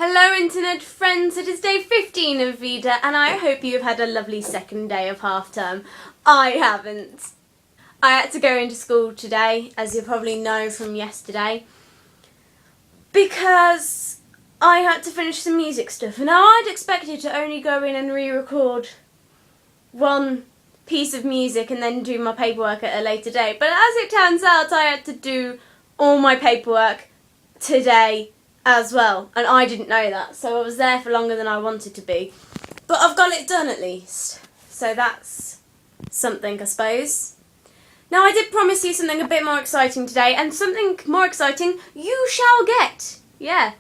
Hello internet friends, it is day 15 of VEDA and I hope you've had a lovely second day of half term. I haven't. I had to go into school today, as you probably know from yesterday, because I had to finish some music stuff. Now I'd expected to only go in and re-record one piece of music and then do my paperwork at a later date, but as it turns out I had to do all my paperwork today as well, and I didn't know that, so I was there for longer than I wanted to be. But I've got it done at least, so that's something, I suppose. Now I did promise you something a bit more exciting today, and something more exciting you shall get. Yeah.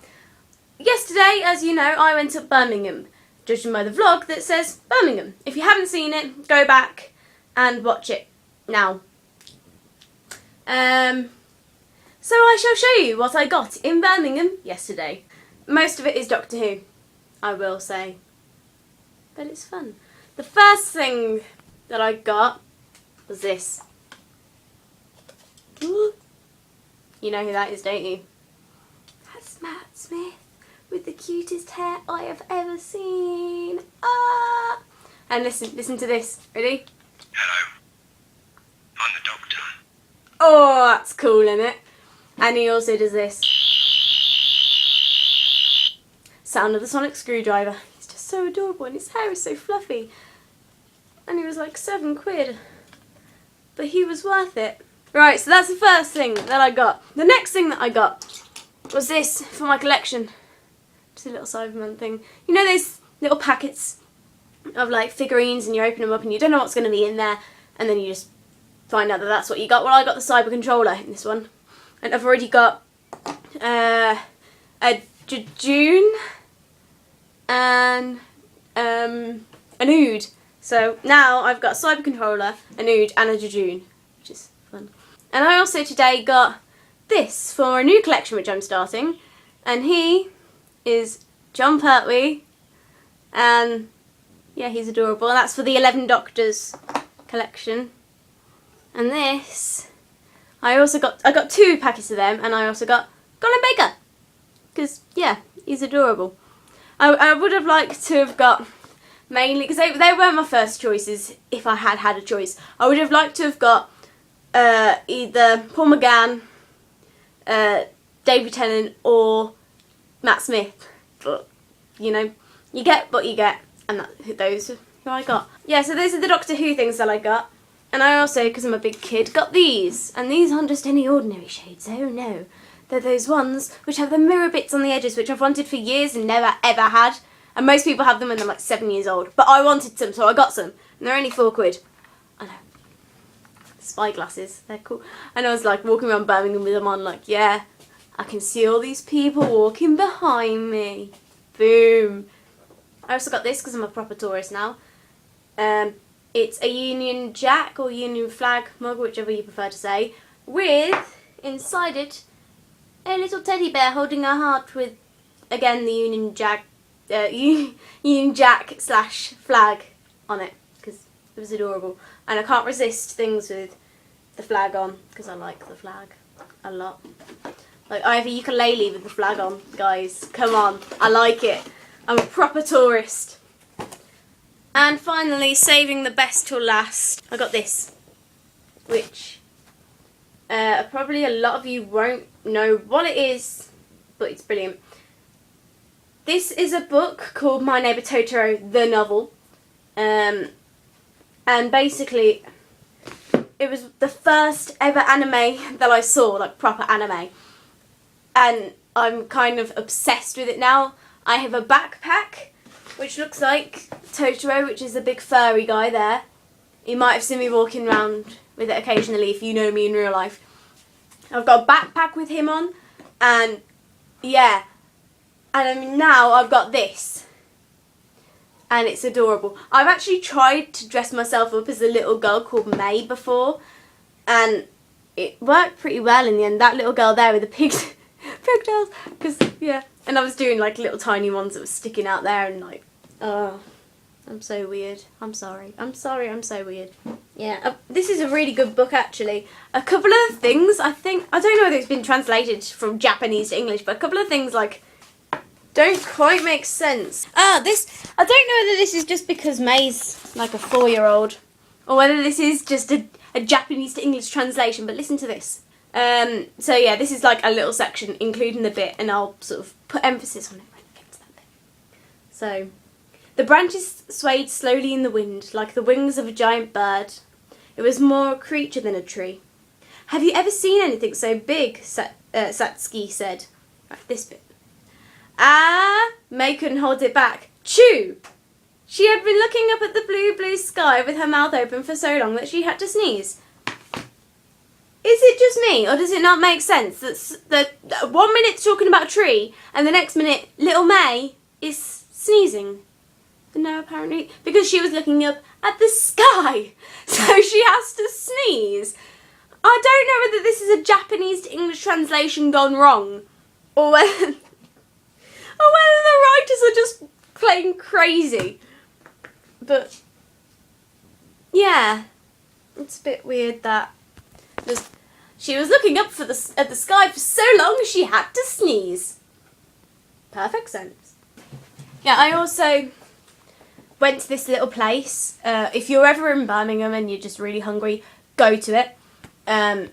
Yesterday, as you know, I went to Birmingham, judging by the vlog that says Birmingham. If you haven't seen it, go back and watch it now. So I shall show you what I got in Birmingham yesterday. Most of it is Doctor Who, I will say, but it's fun. The first thing that I got was this. Ooh. You know who that is, don't you? That's Matt Smith with the cutest hair I have ever seen. Ah! And listen to this. Ready? Hello, I'm the Doctor. Oh, that's cool, isn't it? And he also does this. Sound of the sonic screwdriver. He's just so adorable and his hair is so fluffy. And he was like £7. But he was worth it. Right, so that's the first thing that I got. The next thing that I got was this for my collection. Just a little Cyberman thing. You know those little packets of like figurines and you open them up and you don't know what's going to be in there and then you just find out that that's what you got? Well, I got the Cyber controller in this one. And I've already got a Jejune and an Ood. So now I've got a Cyber controller, an Ood and a Jejune, which is fun. And I also today got this for a new collection which I'm starting. And he is John Pertwee. And yeah, he's adorable. And that's for the 11 Doctors collection. And this, I got 2 packets of them, and I also got Colin Baker, because yeah, he's adorable. I would have liked to have got, mainly, because they weren't my first choices, if I had a choice. I would have liked to have got either Paul McGann, David Tennant, or Matt Smith, but you know, you get what you get, and those are who I got. Yeah, so those are the Doctor Who things that I got. And I also, because I'm a big kid, got these. And these aren't just any ordinary shades, oh no. They're those ones which have the mirror bits on the edges, which I've wanted for years and never ever had. And most people have them when they're like 7 years old. But I wanted some, so I got some. And they're only £4. I know. Spy glasses, they're cool. And I was like walking around Birmingham with them on, like, yeah, I can see all these people walking behind me. Boom. I also got this because I'm a proper tourist now. It's a Union Jack or Union Flag mug, whichever you prefer to say, with, inside it, a little teddy bear holding a heart with, again, the Union Jack / flag on it, because it was adorable. And I can't resist things with the flag on, because I like the flag a lot. Like, I have a ukulele with the flag on, guys. Come on, I like it. I'm a proper tourist. And finally, saving the best till last, I got this, which probably a lot of you won't know what it is, but it's brilliant. This is a book called My Neighbour Totoro, the novel, and basically it was the first ever anime that I saw, like proper anime, and I'm kind of obsessed with it now. I have a backpack which looks like Totoro, which is the big furry guy there. You might have seen me walking around with it occasionally if you know me in real life. I've got a backpack with him on, and yeah, and I mean, now I've got this, and it's adorable. I've actually tried to dress myself up as a little girl called May before, and it worked pretty well in the end. That little girl there with the pigtails, because yeah. And I was doing like little tiny ones that were sticking out there and like, oh, I'm so weird. I'm sorry. I'm so weird. Yeah, this is a really good book actually. A couple of the things, I don't know whether it's been translated from Japanese to English, but a couple of things like don't quite make sense. I don't know whether this is just because May's like a 4-year-old or whether this is just a Japanese to English translation, but listen to this. So yeah, this is like a little section including the bit, and I'll sort of put emphasis on it when I get to that bit. So, the branches swayed slowly in the wind like the wings of a giant bird. It was more a creature than a tree. Have you ever seen anything so big? Satsuki said. Right, this bit. May couldn't hold it back. Chew! She had been looking up at the blue, blue sky with her mouth open for so long that she had to sneeze. Is it just me, or does it not make sense that 1 minute's talking about a tree and the next minute little May is sneezing? But no, apparently, because she was looking up at the sky, so she has to sneeze. I don't know whether this is a Japanese to English translation gone wrong, or whether the writers are just playing crazy. But yeah, it's a bit weird that she was looking up at the sky for so long she had to sneeze. Perfect sense. Yeah, I also went to this little place. If you're ever in Birmingham and you're just really hungry, go to it. I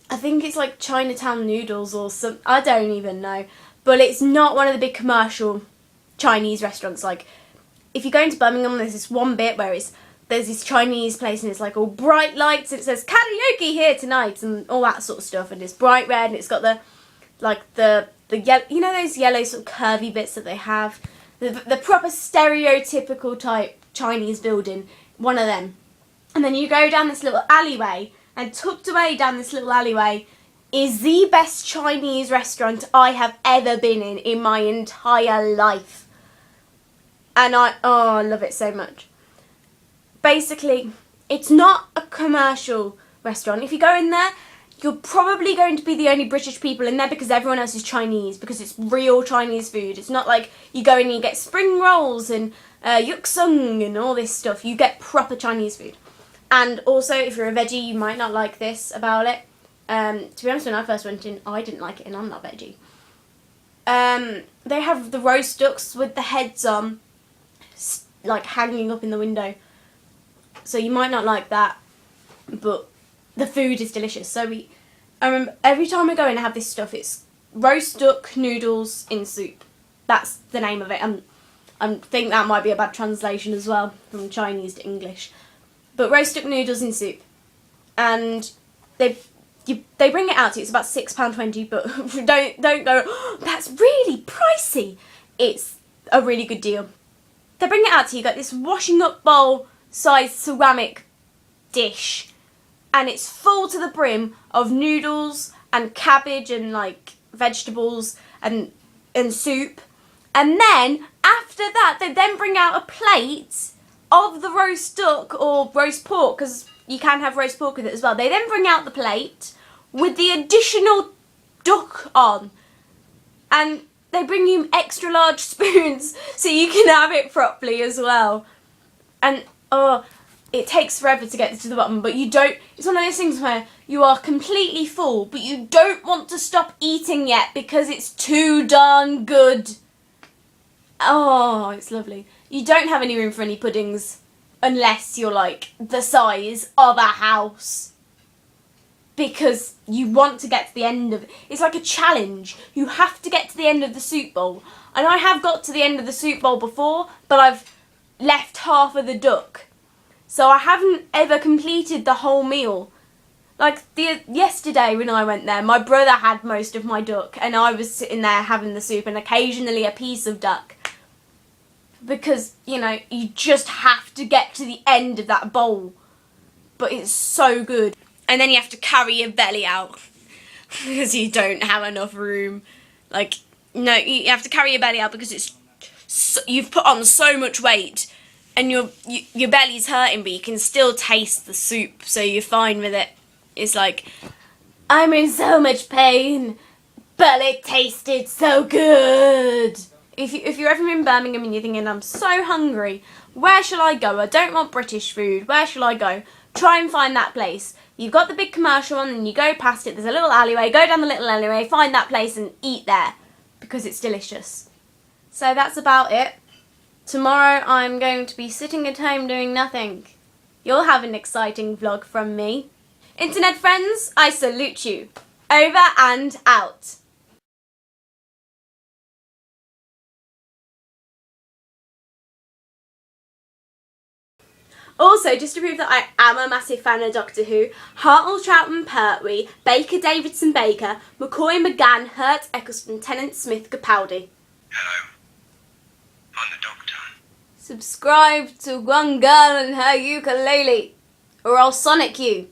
think it's like Chinatown Noodles or some. I don't even know. But it's not one of the big commercial Chinese restaurants. Like, if you go into Birmingham, there's this one bit where there's this Chinese place and it's like all bright lights and it says karaoke here tonight and all that sort of stuff, and it's bright red and it's got the yellow, you know, those yellow sort of curvy bits that they have, the proper stereotypical type Chinese building, one of them. And then you go down this little alleyway, and tucked away down this little alleyway is the best Chinese restaurant I have ever been in my entire life. And I love it so much. Basically, it's not a commercial restaurant. If you go in there, you're probably going to be the only British people in there because everyone else is Chinese, because it's real Chinese food. It's not like you go in and you get spring rolls and yuk sung and all this stuff. You get proper Chinese food. And also, if you're a veggie, you might not like this about it. To be honest, when I first went in, I didn't like it, and I'm not veggie. They have the roast ducks with the heads on, like hanging up in the window. So you might not like that, but the food is delicious. So I remember every time I go in, I have this stuff. It's roast duck noodles in soup. That's the name of it. I think that might be a bad translation as well from Chinese to English. But roast duck noodles in soup, and they bring it out to you. It's about £6.20, but don't go, oh, that's really pricey. It's a really good deal. They bring it out to you. You got this washing up bowl sized ceramic dish, and it's full to the brim of noodles and cabbage and like vegetables and soup. And then after that, they then bring out a plate of the roast duck or roast pork, because you can have roast pork with it as well. They then bring out the plate with the additional duck on, and they bring you extra large spoons so you can have it properly as well. And it takes forever to get to the bottom, but you don't. It's one of those things where you are completely full, but you don't want to stop eating yet because it's too darn good. Oh, it's lovely. You don't have any room for any puddings unless you're like the size of a house, because you want to get to the end of it. It's like a challenge. You have to get to the end of the soup bowl. And I have got to the end of the soup bowl before, but I've left half of the duck. So I haven't ever completed the whole meal. Like yesterday when I went there, my brother had most of my duck and I was sitting there having the soup and occasionally a piece of duck. Because, you know, you just have to get to the end of that bowl. But it's so good. And then you have to carry your belly out because you don't have enough room. Like, no, you have to carry your belly out because you've put on so much weight and your belly's hurting, but you can still taste the soup, so you're fine with it. It's like, I'm in so much pain, but it tasted so good. If you're ever in Birmingham and you're thinking, I'm so hungry, where shall I go? I don't want British food. Where shall I go? Try and find that place. You've got the big commercial one and you go past it. There's a little alleyway. Go down the little alleyway, find that place and eat there. because it's delicious. So that's about it. Tomorrow I'm going to be sitting at home doing nothing. You'll have an exciting vlog from me. Internet friends, I salute you. Over and out. Also, just to prove that I am a massive fan of Doctor Who, Hartnell, Troutman, Pertwee, Baker, Davidson, Baker, McCoy, McGann, Hurt, Eccleston, Tennant, Smith, Capaldi. Hello. I'm the doctor. Subscribe to One Girl and Her Ukulele, or I'll sonic you.